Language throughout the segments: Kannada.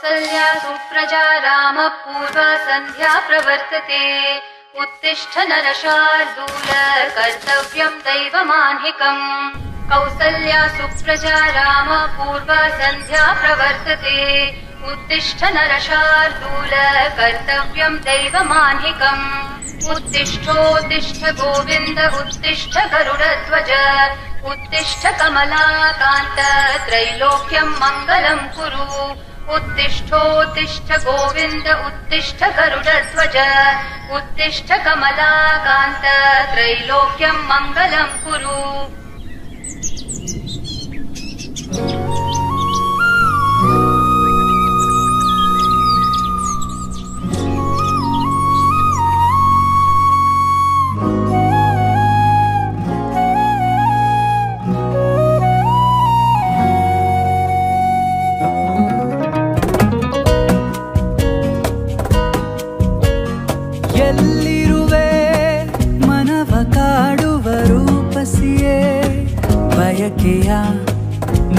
कौसल्या सुप्रजा रामः पूर्वा सन्ध्या प्रवर्तते उत्तिष्ठ नरशार्दूल कर्तव्यं दैवमान्हिकम् कौसल्या सुप्रजा रामः पूर्वा सन्ध्या प्रवर्तते उत्तिष्ठ नरशार्दूल कर्तव्यं दैवमान्हिकम् उत्तिष्ठोत्तिष्ठ गोविन्द उत्तिष्ठ गरुडध्वज उत्तिष्ठ कमलाकान्त त्रैलोक्यं मङ्गलं कुरु उत्तिष्ठोत्तिष्ठ गोविन्द उत्तिष्ठ गरुडध्वज उत्तिष्ठ कमलाकान्त त्रैलोक्यं मङ्गलं कुरु।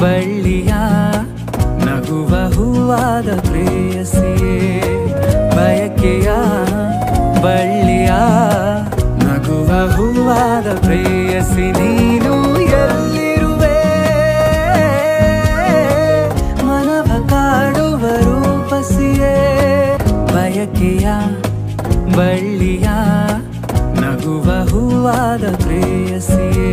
ಬಳ್ಳಿಯ ನಗುವ ಹೂವಾದ ಪ್ರೇಯಸಿಯೇ ಬಯಕೆಯ ಬಳ್ಳಿಯ ನಗುವ ಹೂವಾದ ಪ್ರೇಯಸಿ ನೀನು ಎಲ್ಲಿರುವೆ ಮನವ ಕಾಡುವ ರೂಪಸಿಯೇ ಬಯಕೆಯ ಬಳ್ಳಿಯ ನಗುವ ಹೂವಾದ ಪ್ರೇಯಸಿಯೇ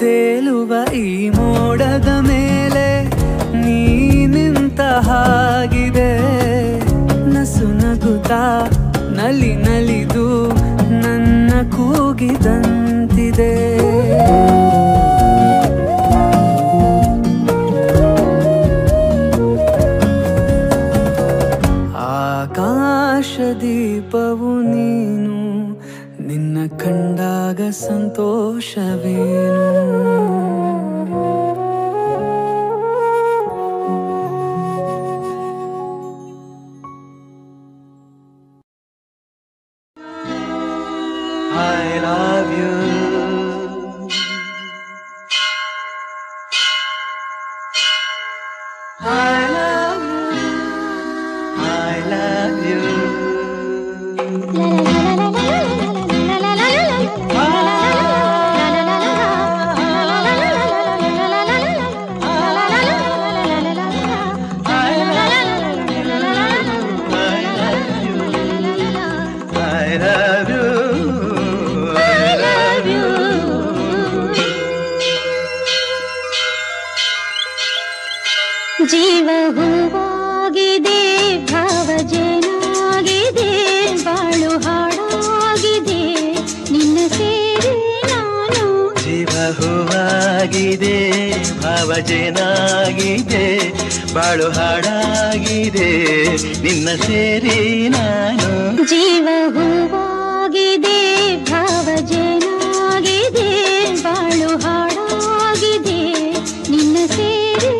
ತೇಲುವ ಈ ಮೋಡದ ಮೇಲೆ ನೀ ನಿಂತ ಹಾಗಿದೆ ನಸು ನಗುತ್ತಾ ನಲಿ ನಲಿದು ನನ್ನ ಕೂಗಿದಂತಿದೆ ಆಕಾಶ ದೀಪವು ನೀನು ನಿನ್ನ ಕಂಡಾಗ ಸಂತೋಷವೇನು I love you I love you I love you ಜೀವ ಹೂವಾಗಿದೆ ಭಾವಜನಾಗಿದೆ ಬಾಳು ಹಾಡಾಗಿದೆ ನಿನ್ನ ಸೇರಿ ನಾನು ಜೀವ ಹೂವಾಗಿದೆ ಭಾವಜನಾಗಿದೆ ಬಾಳು ಹಾಡಾಗಿದೆ ನಿನ್ನ ಸೇರಿ ನಾನು ಜೀವ ಹೂವಾಗಿದೆ ಭಾವಜನಾಗಿದೆ ಬಾಳು ಹಾಡಾಗಿದೆ ನಿನ್ನ ಸೇರಿ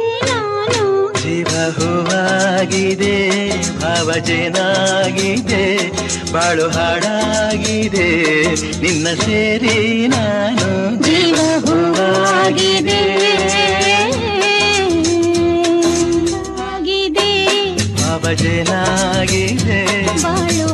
ಜೀವ ಹೂವಾಗಿದೆ ಭಾವಜನಾಗಿದೆ ಬಾಳು ಹಾಡಾಗಿದೆ ನಿನ್ನ ಸೇರಿ ನಾನು ಜೀವ ಹೂವಾಗಿದೆ ಭಾವಜನಾಗಿದೆ ಬಾಳು